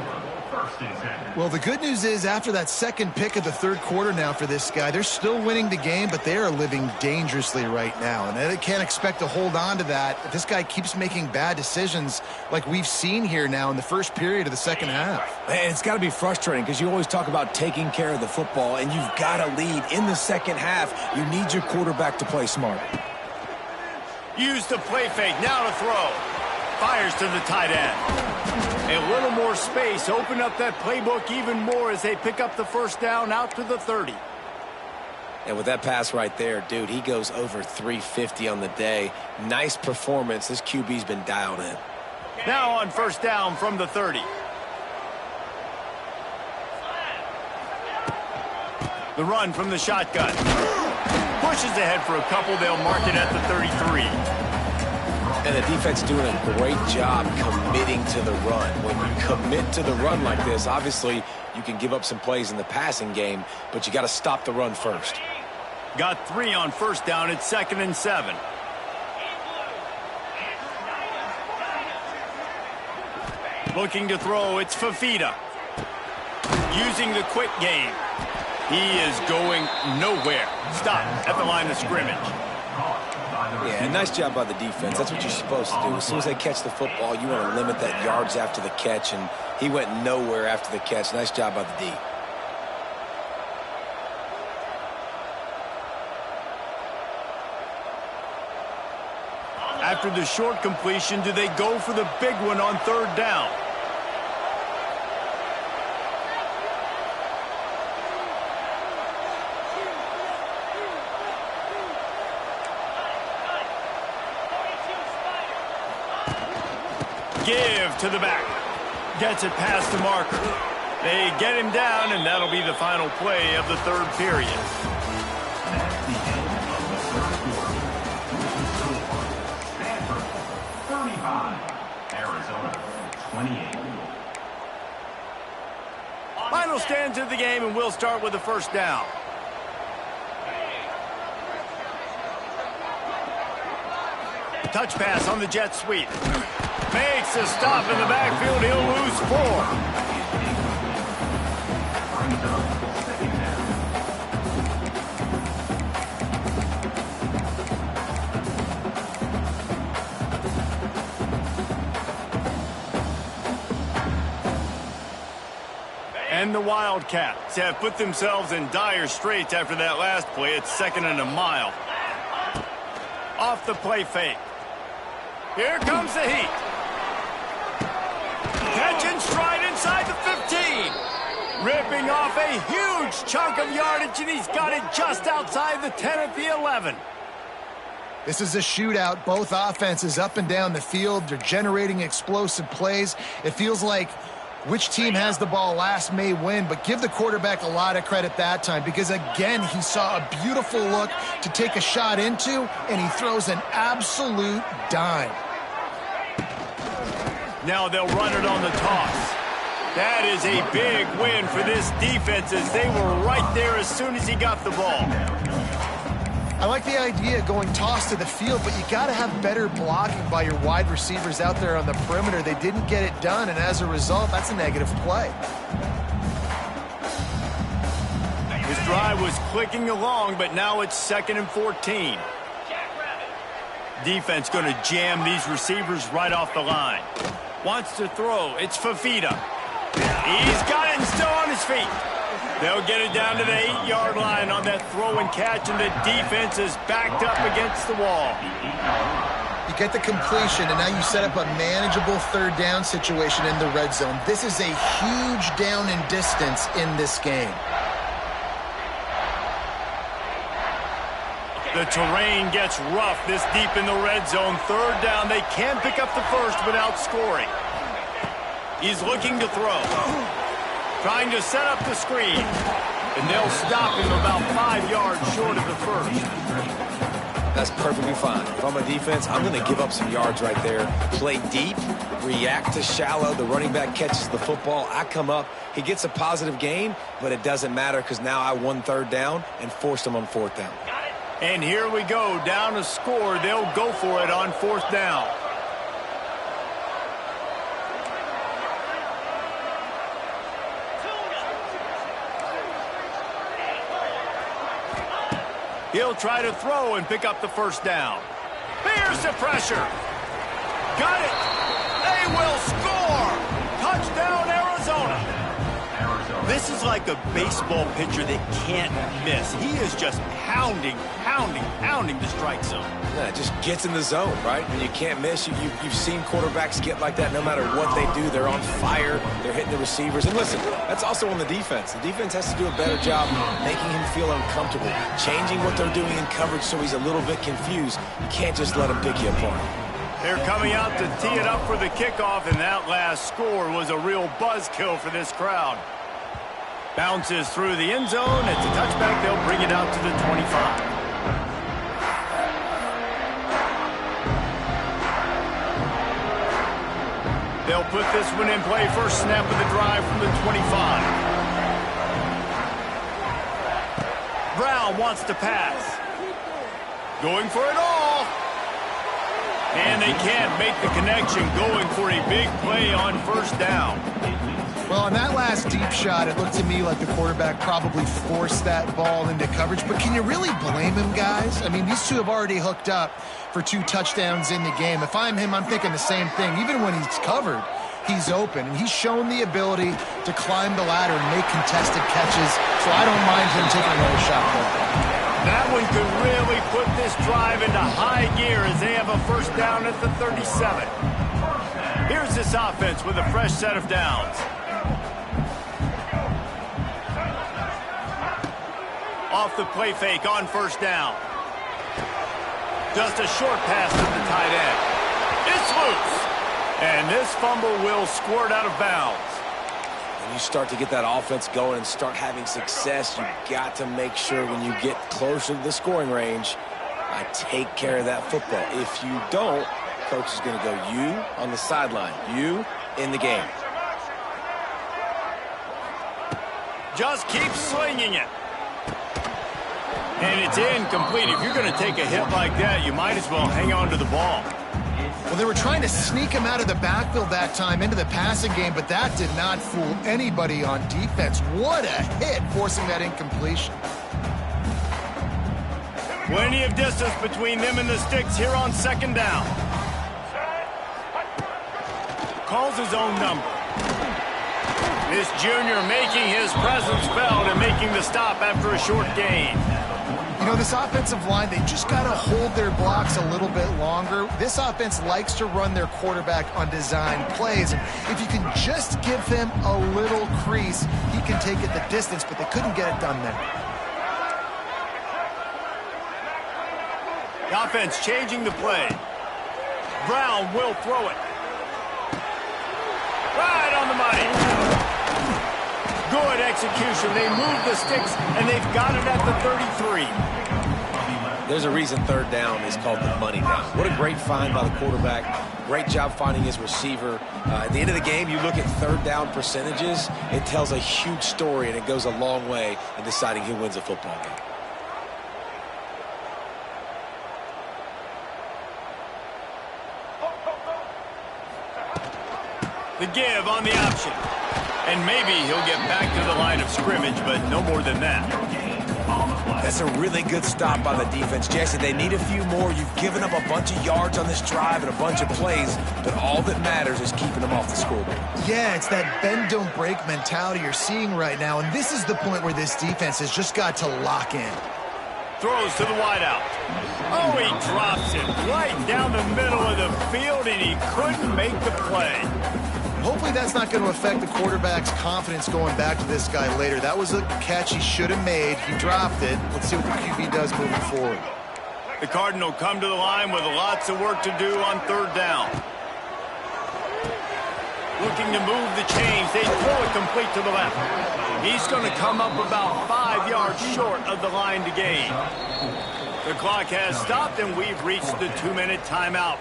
Well, the good news is after that 2nd pick of the 3rd quarter now for this guy, they're still winning the game, but they are living dangerously right now. And they can't expect to hold on to that if this guy keeps making bad decisions like we've seen here now in the first period of the second half. And it's got to be frustrating because you always talk about taking care of the football, and you've got to lead in the second half. You need your quarterback to play smart. Use the play fake. Now to throw. Fires to the tight end. A little more space. Open up that playbook even more as they pick up the first down out to the 30. And with that pass right there, dude, he goes over 350 on the day. Nice performance. This QB's been dialed in. Now on first down from the 30. The run from the shotgun. Pushes ahead for a couple. They'll mark it at the 33. And the defense doing a great job committing to the run. When you commit to the run like this, obviously you can give up some plays in the passing game, but you got to stop the run first. Got 3 on first down. It's 2nd and 7. Looking to throw. It's Fafita. Using the quick game. He is going nowhere. Stop at the line of scrimmage. Yeah, nice job by the defense. That's what you're supposed to do. As soon as they catch the football, you want to limit that yards after the catch, and he went nowhere after the catch. Nice job by the D. After the short completion, do they go for the big one on 3rd down? Give to the back. Gets it past the marker. They get him down, and that'll be the final play of the 3rd period. That's the end of the 3rd quarter. Stanford, 35. Arizona, 28. Final stanza of the game, and we'll start with the first down. Touch pass on the jet sweep. Makes a stop in the backfield. He'll lose 4. And the Wildcats have put themselves in dire straits after that last play. It's 2nd and a mile. Off the play fake. Here comes the heat. Catch and stride inside the 15. Ripping off a huge chunk of yardage, and he's got it just outside the 10 at the 11. This is a shootout. Both offenses up and down the field. They're generating explosive plays. It feels like which team has the ball last may win, but give the quarterback a lot of credit that time because, again, he saw a beautiful look to take a shot into, and he throws an absolute dime. Now they'll run it on the toss. That is a big win for this defense as they were right there as soon as he got the ball. I like the idea of going toss to the field, but you got to have better blocking by your wide receivers out there on the perimeter. They didn't get it done, and as a result, that's a negative play. His drive was clicking along, but now it's 2nd and 14. Defense going to jam these receivers right off the line. Wants to throw. It's Fafita. He's got it and still on his feet. They'll get it down to the 8-yard line on that throw and catch, and the defense is backed up against the wall. You get the completion, and now you set up a manageable third down situation in the red zone. This is a huge down in distance in this game. The terrain gets rough this deep in the red zone. Third down, they can pick up the first without scoring. He's looking to throw. Trying to set up the screen. And they'll stop him about 5 yards short of the first. That's perfectly fine. If I'm a defense, I'm going to give up some yards right there. Play deep, react to shallow. The running back catches the football. I come up. He gets a positive gain, but it doesn't matter because now I won third down and forced him on fourth down. And here we go. Down a score. They'll go for it on fourth down. He'll try to throw and pick up the first down. Here's the pressure. Got it. They will score. Touchdown, Arizona. This is like a baseball pitcher that can't miss. He is just pounding the strike zone. Yeah, it just gets in the zone, right? And you can't miss. You've seen quarterbacks get like that no matter what they do. They're on fire. They're hitting the receivers. And listen, that's also on the defense. The defense has to do a better job making him feel uncomfortable, changing what they're doing in coverage so he's a little bit confused. You can't just let him pick you apart. They're coming out to tee it up for the kickoff, and that last score was a real buzzkill for this crowd. Bounces through the end zone. It's a touchback. They'll bring it out to the 25. They'll put this one in play. First snap of the drive from the 25. Brown wants to pass. Going for it all. And they can't make the connection, going for a big play on first down. Well, on that last deep shot, it looked to me like the quarterback probably forced that ball into coverage. But can you really blame him, guys? I mean, these two have already hooked up for 2 touchdowns in the game. If I'm him, I'm thinking the same thing. Even when he's covered, he's open. And he's shown the ability to climb the ladder and make contested catches. So I don't mind him taking another shot there. That one could really put this drive into high gear as they have a first down at the 37. Here's this offense with a fresh set of downs. Off the play fake on first down. Just a short pass to the tight end. It's loose. And this fumble will squirt out of bounds. When you start to get that offense going and start having success, you got to make sure when you get closer to the scoring range, I take care of that football. If you don't, coach is going to go you on the sideline, you in the game. Just keep slinging it. And it's incomplete. If you're going to take a hit like that, you might as well hang on to the ball. Well, they were trying to sneak him out of the backfield that time into the passing game, but that did not fool anybody on defense. What a hit, forcing that incompletion. Plenty of distance between them and the sticks here on second down. Calls his own number. This junior making his presence felt and making the stop after a short gain. You You know, this offensive line, they just got to hold their blocks a little bit longer. This offense likes to run their quarterback on design plays. And if you can just give him a little crease, he can take it the distance, but they couldn't get it done there. The offense changing the play. Brown will throw it. Right on the money. Good execution. They move the sticks, and they've got it at the 33. There's a reason third down is called the money down. What a great find by the quarterback. Great job finding his receiver. At the end of the game, you look at third down percentages. It tells a huge story, and it goes a long way in deciding who wins a football game. The give on the option. And maybe he'll get back to the line of scrimmage, but no more than that. That's a really good stop by the defense. Jason, they need a few more. You've given up a bunch of yards on this drive and a bunch of plays, but all that matters is keeping them off the scoreboard. Yeah, it's that bend, don't break mentality you're seeing right now, and this is the point where this defense has just got to lock in. Throws to the wideout. Oh, he drops it right down the middle of the field, and he couldn't make the play. Hopefully that's not going to affect the quarterback's confidence going back to this guy later. That was a catch he should have made. He dropped it. Let's see what the QB does moving forward. The Cardinal come to the line with lots of work to do on third down. Looking to move the chains. They throw it complete to the left. He's going to come up about 5 yards short of the line to gain. The clock has stopped, and we've reached the 2-minute timeout.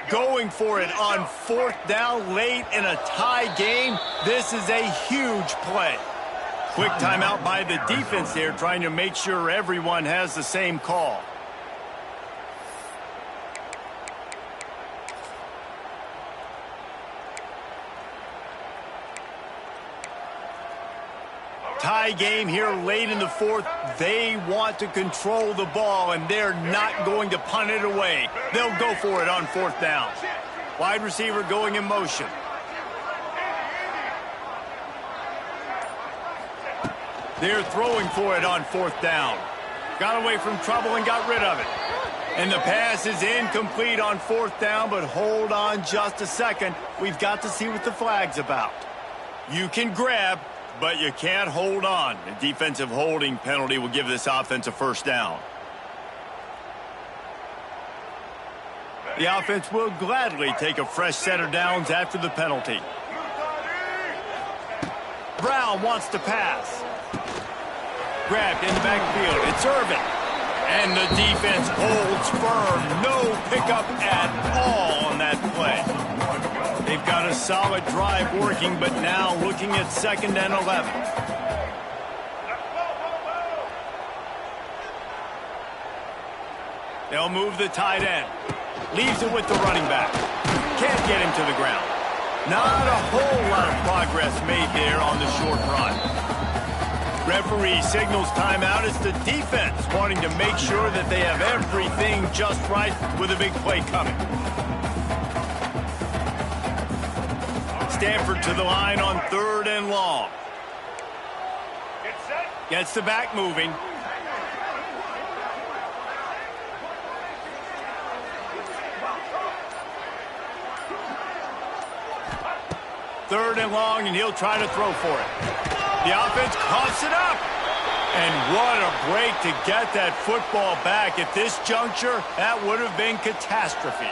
Going for it on fourth down late in a tie game. This is a huge play. Quick timeout by the defense there, trying to make sure everyone has the same call. Tie game here late in the fourth. They want to control the ball, and they're not going to punt it away. They'll go for it on fourth down. Wide receiver going in motion. They're throwing for it on fourth down. Got away from trouble and got rid of it. And the pass is incomplete on fourth down, but hold on just a second. We've got to see what the flag's about. You can grab, but you can't hold on. A defensive holding penalty will give this offense a first down. The offense will gladly take a fresh set of downs after the penalty. Brown wants to pass. Grabbed in the backfield. It's Irvin. And the defense holds firm. No pickup at all on that play. They've got a solid drive working, but now looking at 2nd and 11. They'll move the tight end. Leaves it with the running back. Can't get him to the ground. Not a whole lot of progress made there on the short run. Referee signals timeout. It's the defense wanting to make sure that they have everything just right with a big play coming. Stanford to the line on 3rd and long. Gets the back moving. Third and long, and he'll try to throw for it. The offense coughs it up. And what a break to get that football back. At this juncture, that would have been catastrophe.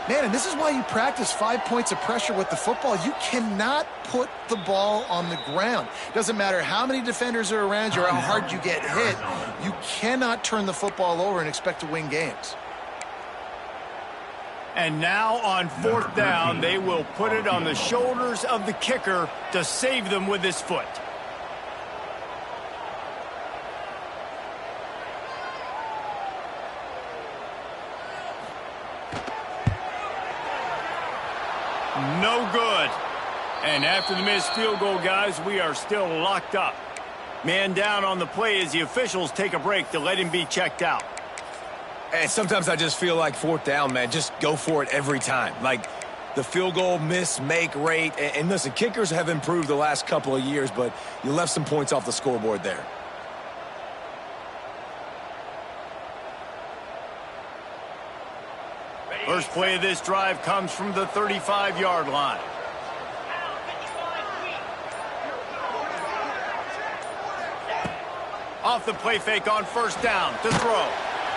Man, and this is why you practice 5 points of pressure with the football. You cannot put the ball on the ground. Doesn't matter how many defenders are around you or how hard you get hit. You cannot turn the football over and expect to win games. And now on 4th down, they will put it on the shoulders of the kicker to save them with his foot. No good. And after the missed field goal, guys, we are still locked up. Man down on the play as the officials take a break to let him be checked out. And sometimes I just feel like 4th down, man, just go for it every time. Like, the field goal miss-make rate. And listen, kickers have improved the last couple of years, but you left some points off the scoreboard there. First play of this drive comes from the 35-yard line. Off the play fake on first down to throw.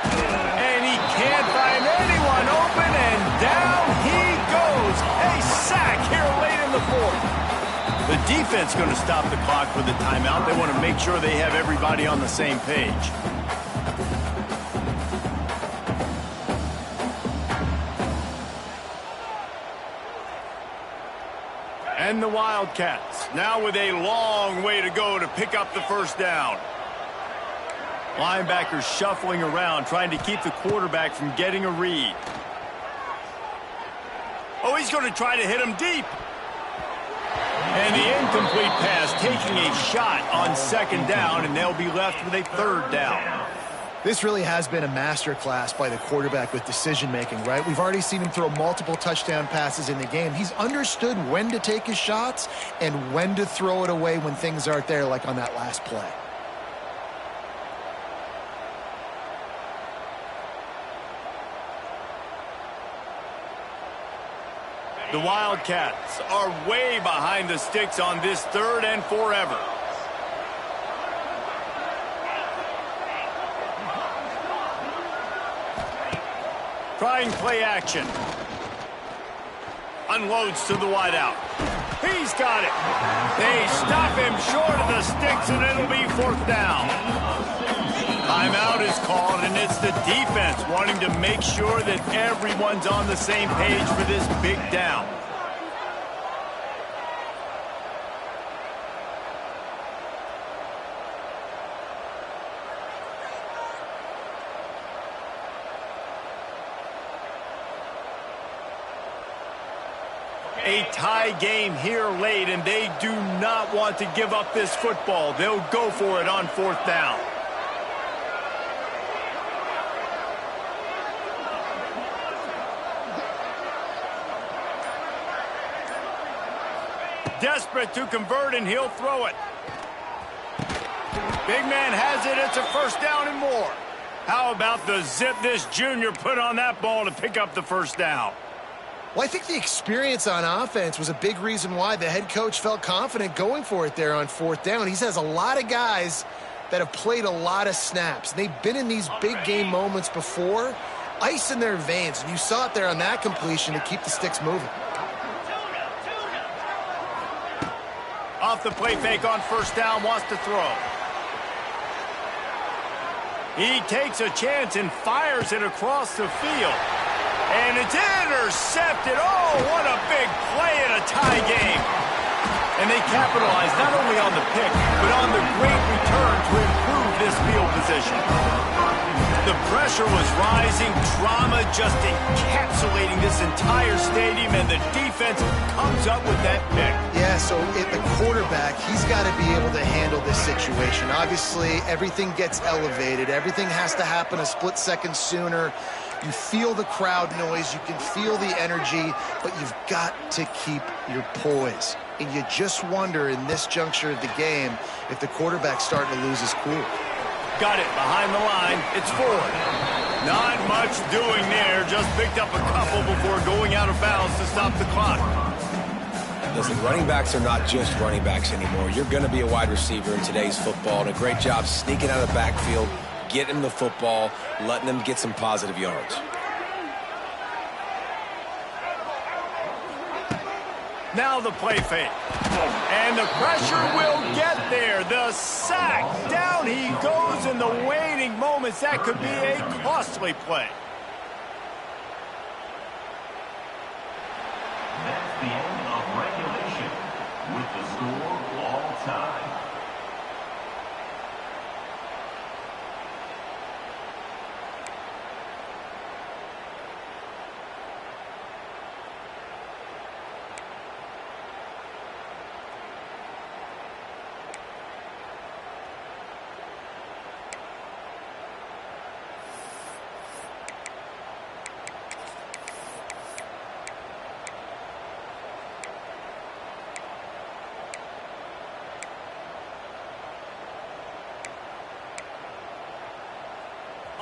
And he can't find anyone open, and down he goes. A sack here late in the fourth. The defense going to stop the clock for the timeout. They want to make sure they have everybody on the same page. And the Wildcats now with a long way to go to pick up the first down. Linebackers shuffling around, trying to keep the quarterback from getting a read. Oh, he's going to try to hit him deep. And the incomplete pass, taking a shot on second down, and they'll be left with a third down. This really has been a masterclass by the quarterback with decision-making, right? We've already seen him throw multiple touchdown passes in the game. He's understood when to take his shots and when to throw it away when things aren't there, like on that last play. The Wildcats are way behind the sticks on this third and forever. Trying play action. Unloads to the wideout. He's got it. They stop him short of the sticks, and it'll be fourth down. Timeout is called, and it's the defense wanting to make sure that everyone's on the same page for this big down. A tie game here late, and they do not want to give up this football. They'll go for it on fourth down. Desperate to convert, and he'll throw it. Big man has it. It's a first down and more. How about the zip this junior put on that ball to pick up the first down? Well, I think the experience on offense was a big reason why the head coach felt confident going for it there on fourth down. He has a lot of guys that have played a lot of snaps. They've been in these big game moments before. Ice in their veins, and you saw it there on that completion to keep the sticks moving. Off the play fake on first down, wants to throw. He takes a chance and fires it across the field. And it's intercepted. Oh, what a big play in a tie game. And they capitalize not only on the pick, but on the great return to improve this field position. The pressure was rising, drama just encapsulating this entire stadium, and the defense comes up with that pick. Yeah, so the quarterback, he's got to be able to handle this situation. Obviously, everything gets elevated. Everything has to happen a split second sooner. You feel the crowd noise, you can feel the energy, but you've got to keep your poise. And you just wonder in this juncture of the game if the quarterback's starting to lose his cool. Got it behind the line. It's Ford. Not much doing there. Just picked up a couple before going out of bounds to stop the clock. Listen, running backs are not just running backs anymore. You're going to be a wide receiver in today's football, and a great job sneaking out of the backfield, getting him the football, letting them get some positive yards. Now the play fake. And the pressure will get there. The sack. Down he goes in the waning moments. That could be a costly play. That's the end of regulation with the score all time.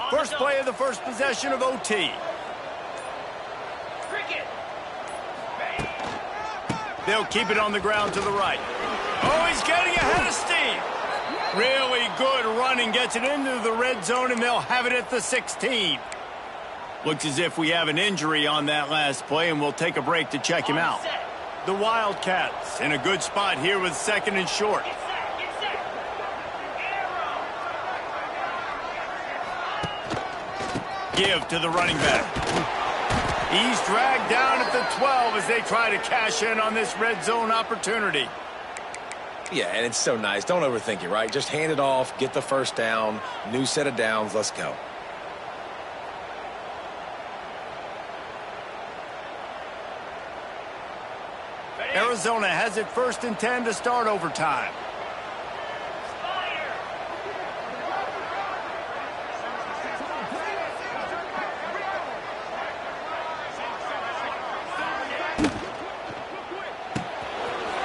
First play of the first possession of OT. They'll keep it on the ground to the right. Oh, he's getting ahead of steam. Really good running, gets it into the red zone, and they'll have it at the 16. Looks as if we have an injury on that last play, and we'll take a break to check him out. The Wildcats in a good spot here with second and short. Give to the running back. He's dragged down at the 12 as they try to cash in on this red zone opportunity. Yeah, and it's so nice. Don't overthink it, right? Just hand it off, get the first down, new set of downs, let's go. Arizona has it 1st and 10 to start overtime.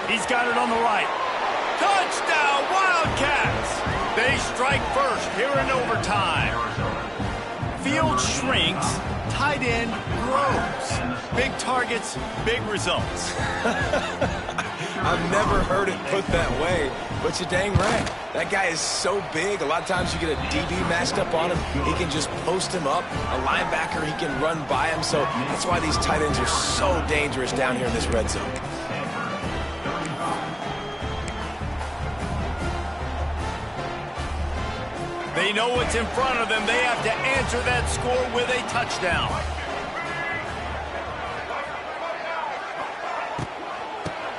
He's got it on the right. Touchdown, Wildcats! They strike first here in overtime. Field shrinks, tight end grows. Big targets, big results. I've never heard it put that way, but you're dang right. That guy is so big, a lot of times you get a DB matched up on him. He can just post him up. A linebacker, he can run by him. So that's why these tight ends are so dangerous down here in this red zone. They know what's in front of them. They have to answer that score with a touchdown.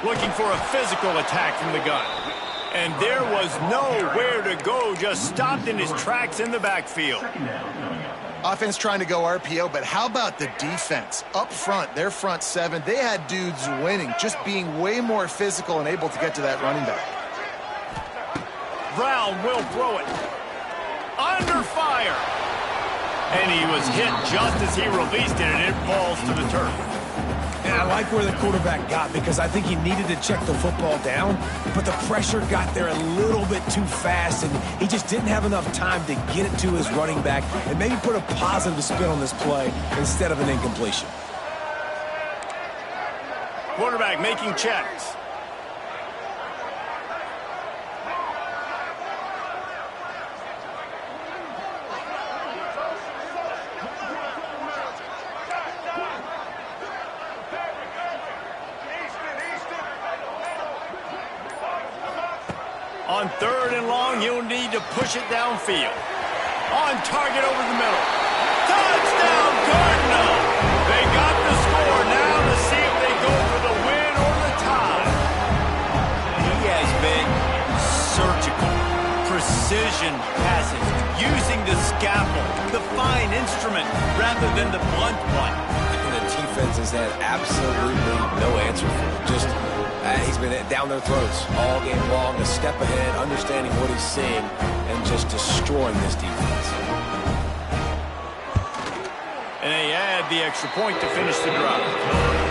Looking for a physical attack from the gun. And there was nowhere to go, just stopped in his tracks in the backfield. Offense trying to go RPO, but how about the defense? Up front, their front seven, they had dudes winning, just being way more physical and able to get to that running back. Brown will throw it. Under fire. And he was hit just as he released it, and it falls to the turf. And I like where the quarterback got because I think he needed to check the football down, but the pressure got there a little bit too fast, and he just didn't have enough time to get it to his running back and maybe put a positive spin on this play instead of an incompletion. Quarterback making checks. On 3rd and long, he'll need to push it downfield. On target over the middle. Touchdown, Cardinal! They got the score now to see if they go for the win or the tie. He has been surgical. Precision passes, using the scalpel, the fine instrument, rather than the blunt one. And the defense has had absolutely no answer for it. Just he's been down their throats all game long, a step ahead, understanding what he's seeing, and just destroying this defense. And they add the extra point to finish the drive.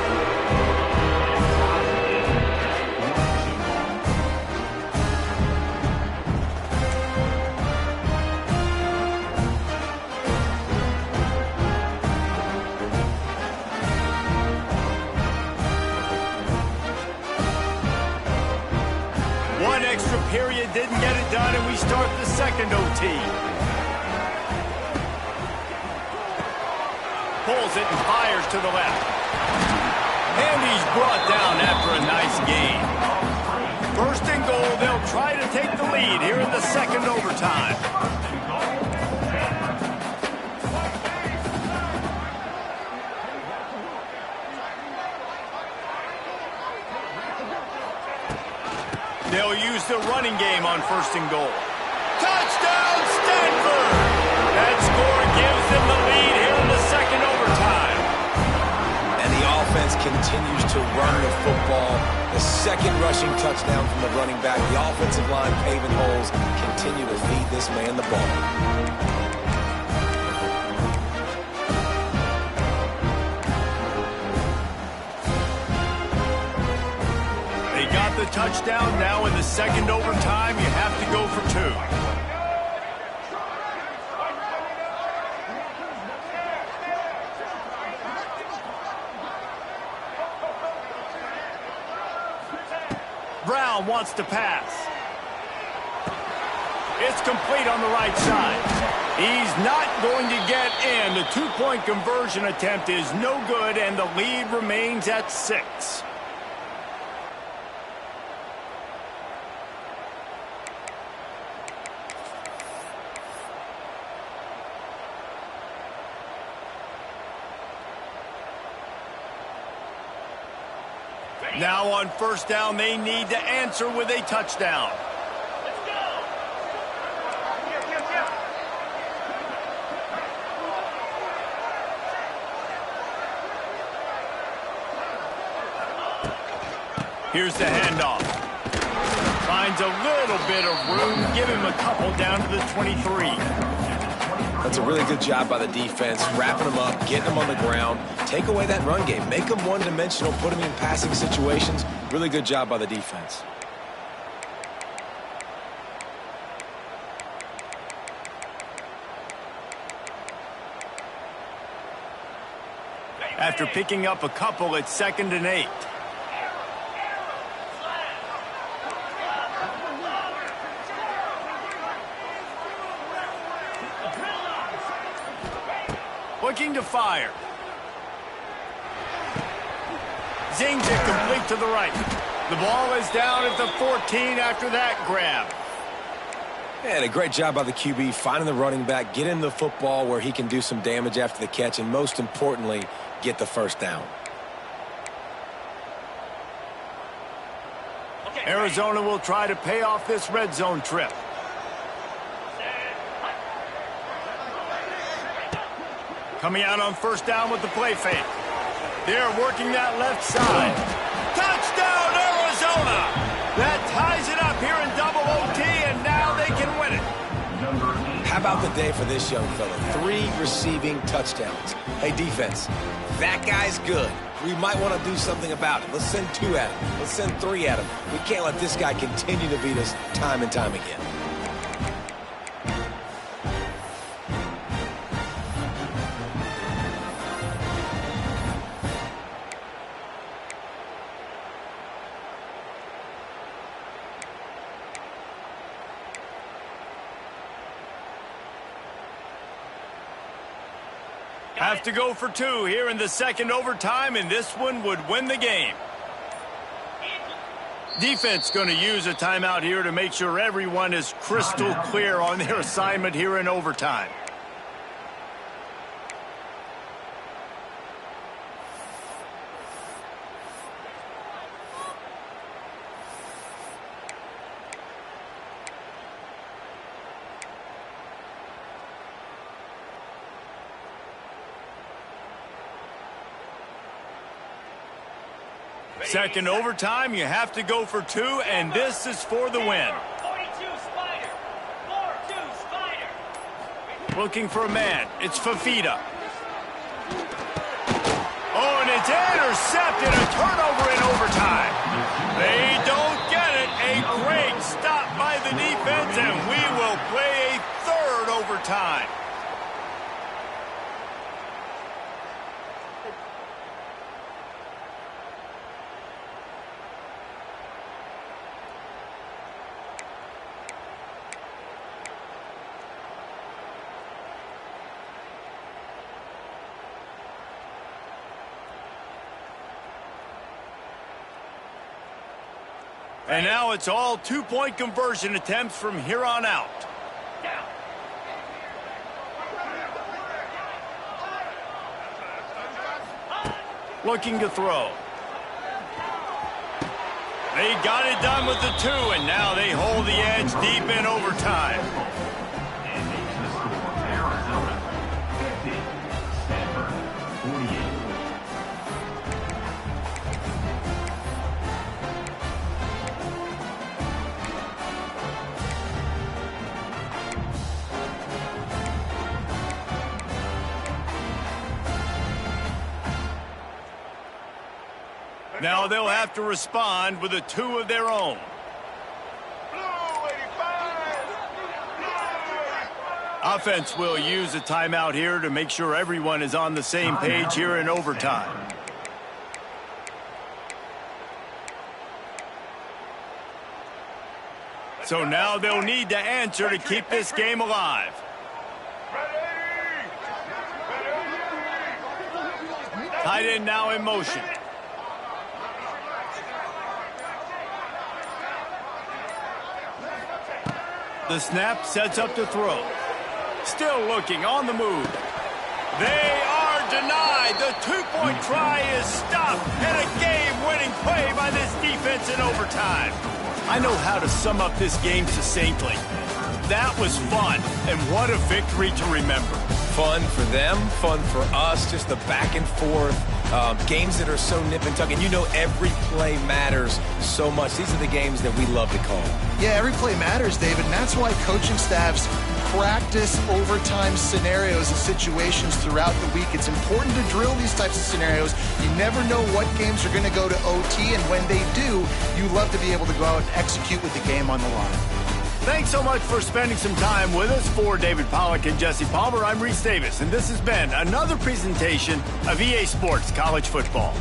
Extra period didn't get it done, and we start the second OT. Pulls it and fires to the left. And he's brought down after a nice gain. 1st and goal, they'll try to take the lead here in the second overtime. They'll use the running game on 1st and goal. Touchdown, Stanford! That score gives them the lead here in the second overtime. And the offense continues to run the football. The second rushing touchdown from the running back. The offensive line paving holes. Continue to feed this man the ball. Got the touchdown. Now in the second overtime, you have to go for 2. and wants to pass. It's complete on the right side. He's not going to get in. The two-point conversion attempt is no good, and the lead remains at 6. Now on first down, they need to answer with a touchdown. Here's the handoff. Finds a little bit of room. Give him a couple down to the 23. That's a really good job by the defense, wrapping them up, getting them on the ground. Take away that run game. Make them one-dimensional, put them in passing situations. Really good job by the defense. After picking up a couple, it's 2nd and 8. Looking to fire. Zings it complete to the right. The ball is down at the 14 after that grab. And a great job by the QB finding the running back, getting the football where he can do some damage after the catch, and most importantly, get the first down. Arizona will try to pay off this red zone trip. Coming out on first down with the play fake. They're working that left side. Touchdown, Arizona! That ties it up here in double OT, and now they can win it. How about the day for this young fella? 3 receiving touchdowns. Hey, defense, that guy's good. We might want to do something about it. Let's send 2 at him. Let's send 3 at him. We can't let this guy continue to beat us time and time again. Have to go for 2 here in the second overtime, and this one would win the game. Defense going to use a timeout here to make sure everyone is crystal clear on their assignment here in overtime. Second overtime, you have to go for 2, and this is for the win. 42 Spider. 4-2 Spider. Looking for a man. It's Fafita. Oh, and it's intercepted. A turnover in overtime. They don't get it. A great stop by the defense, and we will play a third overtime. And now it's all two-point conversion attempts from here on out. Looking to throw. They got it done with the 2, and now they hold the edge deep in overtime. And makes the score Arizona 50, Stanford 48. Now they'll have to respond with a 2 of their own. Offense will use a timeout here to make sure everyone is on the same page here in overtime. So now they'll need to answer to keep this game alive. Tight end now in motion. The snap sets up to throw. Still looking on the move. They are denied. The two-point try is stopped. And a game-winning play by this defense in overtime. I know how to sum up this game succinctly. That was fun, and what a victory to remember. Fun for them, fun for us, just the back and forth. Games that are so nip and tuck, and you know every play matters so much. These are the games that we love to call. Yeah, every play matters, David, and that's why coaching staffs practice overtime scenarios and situations throughout the week. It's important to drill these types of scenarios. You never know what games are going to go to OT, and when they do, you love to be able to go out and execute with the game on the line. Thanks so much for spending some time with us. For David Pollack and Jesse Palmer, I'm Reese Davis, and this has been another presentation of EA Sports College Football.